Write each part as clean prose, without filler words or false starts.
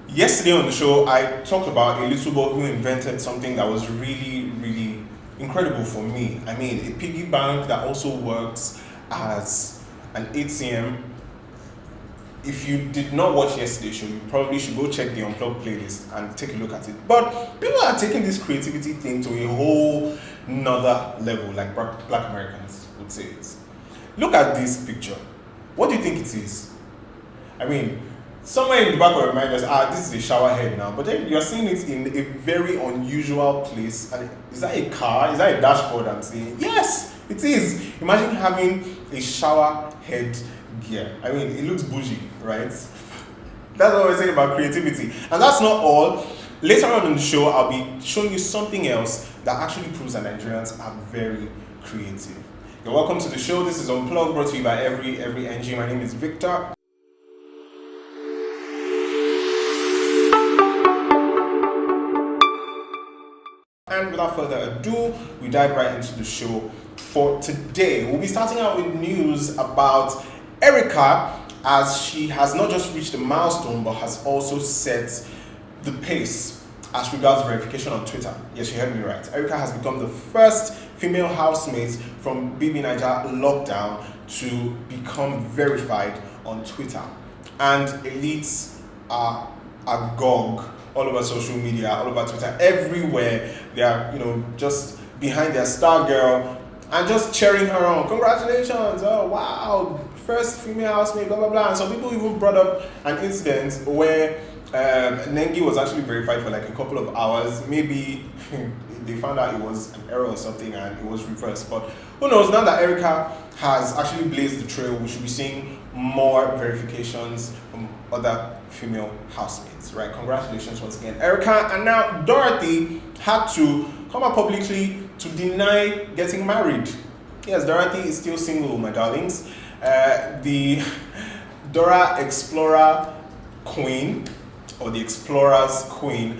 Yesterday on the show, I talked about a little boy who invented something that was really incredible for me. I mean, a piggy bank that also works as an ATM. If you did not watch yesterday's show, you probably should go check the Unplug playlist and take a look at it. But people are taking this creativity thing to a whole nother level, like Black Americans would say it. Look at this picture. What do you think it is? I mean, somewhere in the back of your mind, this is a shower head now. But then you're seeing it in a very unusual place. And is that a car? Is that a dashboard? I'm saying yes, it is. Imagine having a shower head gear. I mean, it looks bougie, right? That's what we're saying about creativity. And that's not all. Later on in the show, I'll be showing you something else that actually proves that Nigerians are very creative. You're welcome to the show. This is Unplug, brought to you by every NG. My name is Victor. And without further ado, we dive right into the show for today. We'll be starting out with news about Erica, as she has not just reached a milestone but has also set the pace as regards verification on Twitter. Yes, you heard me right. Erica has become the first female housemate from BB Niger lockdown to become verified on Twitter. And elites are agog all over social media, all over Twitter, everywhere. They are, just behind their star girl and just cheering her on. Congratulations! Oh wow, first female housemate, blah blah blah. And some people even brought up an incident where Nengi was actually verified for like a couple of hours. Maybe they found out it was an error or something and it was reversed. But who knows? Now that Erica has actually blazed the trail, we should be seeing more verifications from other female housemates, right? Congratulations once again, Erica. And now Dorathy had to come out publicly to deny getting married. Yes, Dorathy is still single, my darlings. The Dora Explorer Queen, or the Explorer's Queen,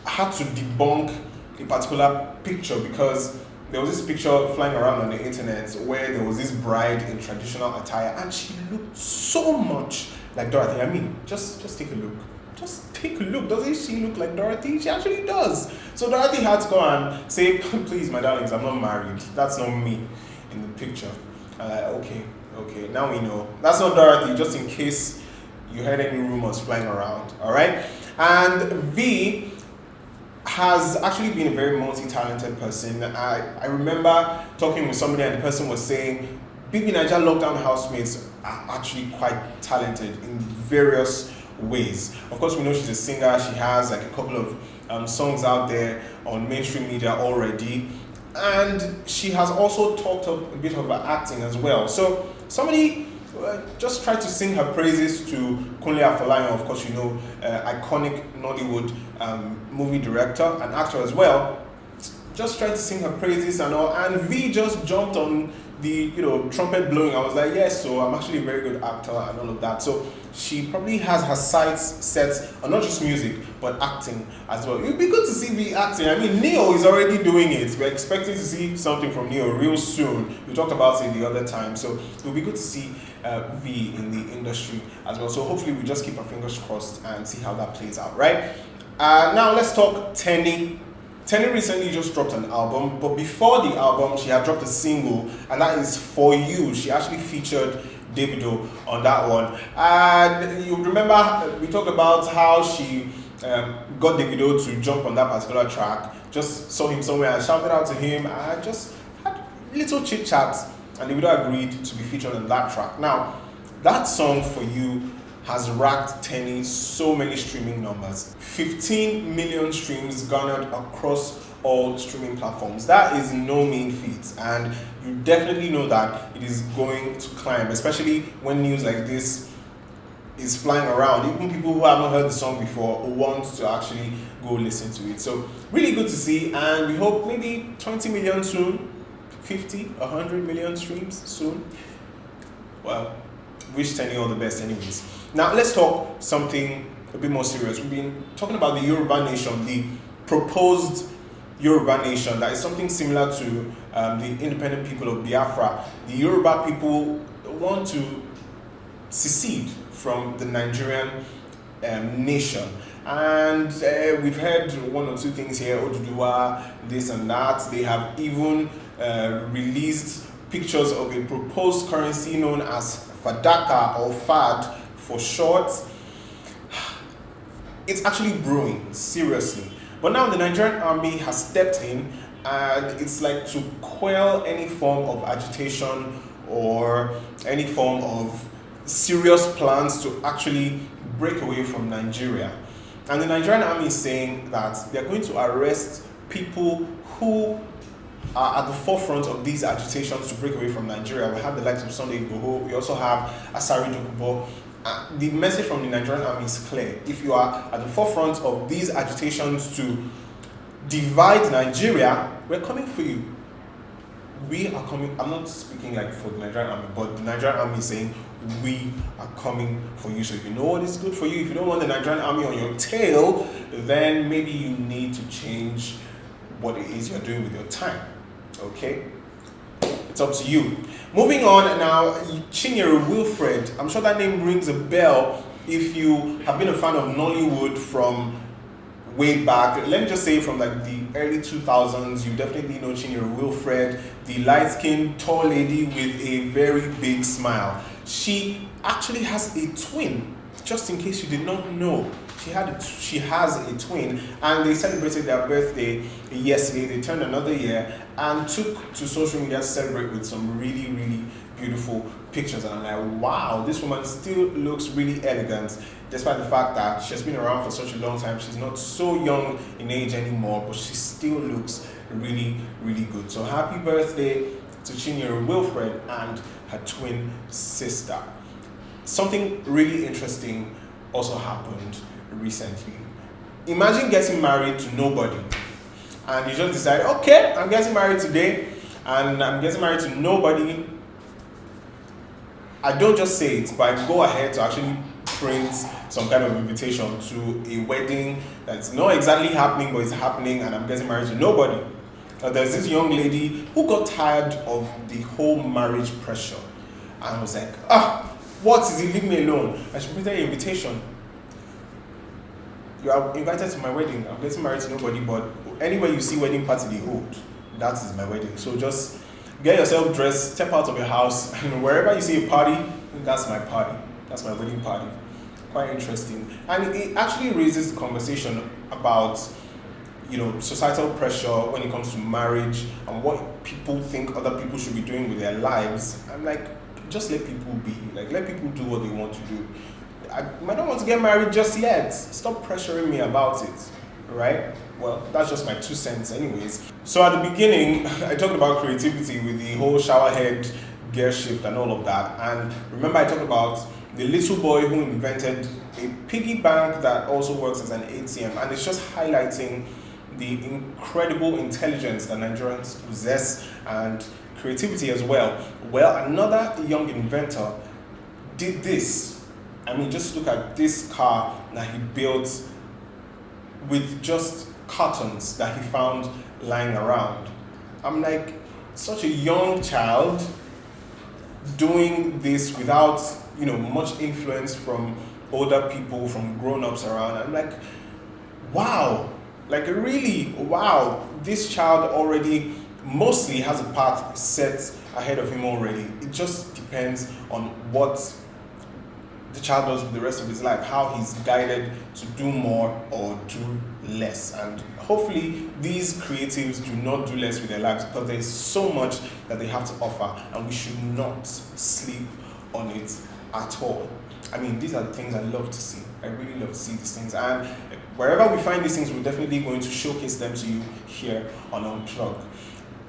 had to debunk a particular picture because there was this picture flying around on the internet where there was this bride in traditional attire and she looked so much like Dorathy. I mean, just take a look. Just take a look. Doesn't she look like Dorathy? She actually does. So Dorathy had to go and say, please, my darlings, I'm not married. That's not me in the picture. Okay, now we know. That's not Dorathy, just in case you heard any rumors flying around, all right? And V has actually been a very multi-talented person. I remember talking with somebody and the person was saying BB Niger lockdown housemates are actually quite talented in various ways. Of course, we know she's a singer. She has like a couple of songs out there on mainstream media already. And she has also talked up a bit about acting as well. So somebody just tried to sing her praises to Kunle Afolayan, of course, iconic Nollywood movie director and actor as well. Just tried to sing her praises and all, and V just jumped on the trumpet blowing. I was like, yes, so I'm actually a very good actor and all of that. So she probably has her sights set on not just music but acting as well. It would be good to see V acting. I mean, Neo is already doing it. We're expecting to see something from Neo real soon. We talked about it the other time, so it would be good to see V in the industry as well. So hopefully we just keep our fingers crossed and see how that plays out, right? Now let's talk Tenny. Tenny recently just dropped an album, but before the album, she had dropped a single, and that is For You. She actually featured Davido on that one. And you remember we talked about how she got Davido to jump on that particular track. Just saw him somewhere and shouted out to him, and just had little chit chats, and Davido agreed to be featured on that track. Now, that song For You has racked Tenny so many streaming numbers. 15 million streams garnered across all streaming platforms. That is no mean feat, and you definitely know that it is going to climb, especially when news like this is flying around. Even people who haven't heard the song before want to actually go listen to it. So really good to see, and we hope maybe 20 million soon, 50, 100 million streams soon. Well, wish Tenny all the best anyways. Now let's talk something a bit more serious. We've been talking about the Yoruba nation, the proposed Yoruba nation that is something similar to the independent people of Biafra. The Yoruba people want to secede from the Nigerian nation. And we've heard one or two things here, Oduduwa, this and that. They have even released pictures of a proposed currency known as Fadaka or FAD for short. It's actually brewing, seriously. But now the Nigerian army has stepped in, and it's like to quell any form of agitation or any form of serious plans to actually break away from Nigeria. And the Nigerian army is saying that they're going to arrest people who are at the forefront of these agitations to break away from Nigeria. We have the likes of Sunday Igboho. We also have Asari Dokubo. The message from the Nigerian army is clear. If you are at the forefront of these agitations to divide Nigeria, we're coming for you. We are coming. I'm not speaking like for the Nigerian army, but the Nigerian army is saying we are coming for you. So if you know what is good for you, if you don't want the Nigerian army on your tail, then maybe you need to change what it is you're doing with your time. Okay? It's up to you. Moving on now, Chinyere Wilfred. I'm sure that name rings a bell if you have been a fan of Nollywood from way back. Let me just say from like the early 2000s, you definitely know Chinyere Wilfred, the light-skinned, tall lady with a very big smile. She actually has a twin, just in case you did not know. She has a twin, and they celebrated their birthday yesterday. They turned another year and took to social media to celebrate with some really, really beautiful pictures. And I'm like, wow, this woman still looks really elegant, despite the fact that she has been around for such a long time. She's not so young in age anymore, but she still looks really, really good. So happy birthday to Chinyere Wilfred and her twin sister. Something really interesting also happened recently. Imagine getting married to nobody, and you just decide, okay, I'm getting married today, and I'm getting married to nobody. I don't just say it, but I go ahead to actually print some kind of invitation to a wedding that's not exactly happening, but it's happening, and I'm getting married to nobody. There's this young lady who got tired of the whole marriage pressure and was like, what is it? Leave me alone. And she printed an invitation. You are invited to my wedding. I'm getting married to nobody, but anywhere you see wedding party they hold, that is my wedding. So just get yourself dressed, step out of your house, and wherever you see a party, that's my party. That's my wedding party. Quite interesting. And it actually raises the conversation about, societal pressure when it comes to marriage and what people think other people should be doing with their lives. I'm like, just let people be. Like, let people do what they want to do. I don't want to get married just yet. Stop pressuring me about it, right? Well, that's just my 2 cents anyways. So at the beginning, I talked about creativity with the whole shower head, gear shift and all of that. And remember I talked about the little boy who invented a piggy bank that also works as an ATM. And it's just highlighting the incredible intelligence that Nigerians possess and creativity as well. Well, another young inventor did this. I mean, just look at this car that he built with just cartons that he found lying around. I'm like, such a young child doing this without, much influence from older people, from grown-ups around. I'm like, wow, like really, wow, this child already mostly has a path set ahead of him already. It just depends on what the child does with the rest of his life, how he's guided to do more or do less. And hopefully these creatives do not do less with their lives, because there is so much that they have to offer, and we should not sleep on it at all. I mean, these are the things I love to see. I really love to see these things, and wherever we find these things, we're definitely going to showcase them to you here on Unplug.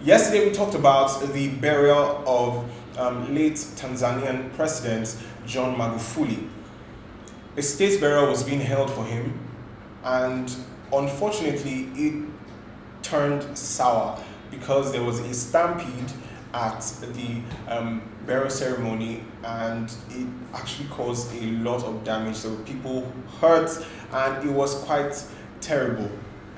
Yesterday we talked about the burial of late Tanzanian President John Magufuli. A state burial was being held for him, and unfortunately it turned sour because there was a stampede at the burial ceremony, and it actually caused a lot of damage. There were people hurt, and it was quite terrible.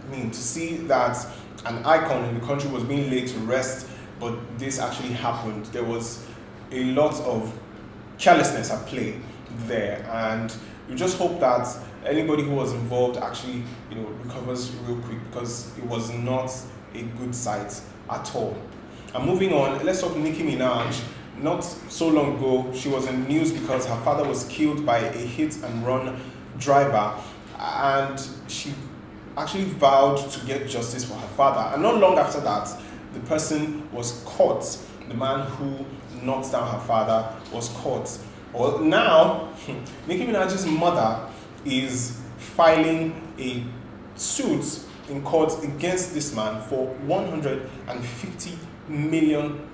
I mean, to see that an icon in the country was being laid to rest, but this actually happened. There was a lot of carelessness at play there, and we just hope that anybody who was involved actually, recovers real quick, because it was not a good sight at all. And moving on, let's talk Nicki Minaj. Not so long ago, she was in the news because her father was killed by a hit-and-run driver, and she actually vowed to get justice for her father. And not long after that, the person was caught. The man who knocked down her father was caught. Well, now, Nicki Minaj's mother is filing a suit in court against this man for $150 million.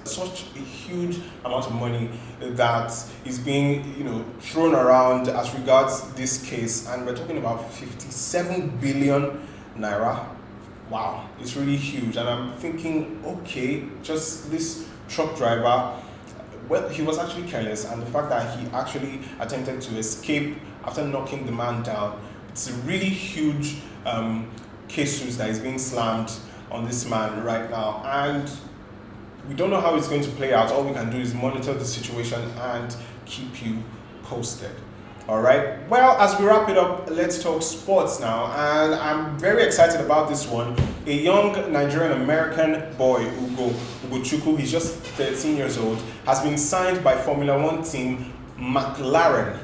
Such a huge amount of money that is being, thrown around as regards this case, and we're talking about 57 billion naira. Wow, it's really huge. And I'm thinking, okay, just this truck driver, well, he was actually careless, and the fact that he actually attempted to escape after knocking the man down, it's a really huge case that is being slammed on this man right now, and we don't know how it's going to play out. All we can do is monitor the situation and keep you posted. All right. Well, as we wrap it up, let's talk sports now. And I'm very excited about this one. A young Nigerian-American boy, Ugochukwu, he's just 13 years old, has been signed by Formula One team McLaren.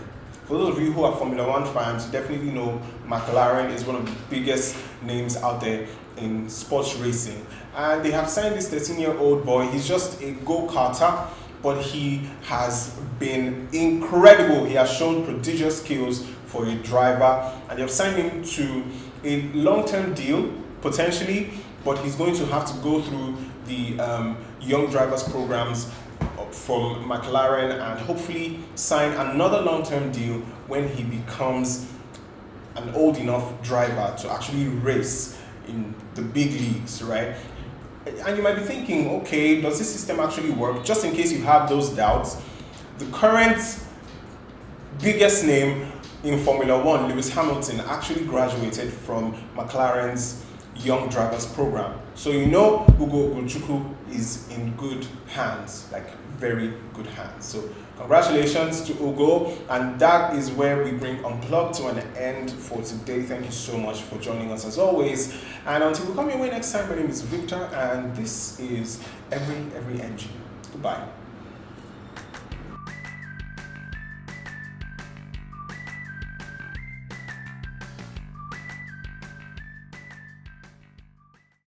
For those of you who are Formula One fans, you definitely know McLaren is one of the biggest names out there in sports racing. And they have signed this 13-year-old boy. He's just a go-karter, but he has been incredible. He has shown prodigious skills for a driver, and they have signed him to a long-term deal, potentially, but he's going to have to go through the young drivers programs from McLaren and hopefully sign another long-term deal when he becomes an old enough driver to actually race in the big leagues, right? And you might be thinking, okay, does this system actually work? Just in case you have those doubts, the current biggest name in Formula One, Lewis Hamilton, actually graduated from McLaren's Young Drivers Program. So Ugo Ugochukwu is in good hands, like very good hands. So congratulations to Ugo, and that is where we bring Unplug to an end for today. Thank you so much for joining us as always. And until we come your way next time, my name is Victor, and this is Every NG. Goodbye.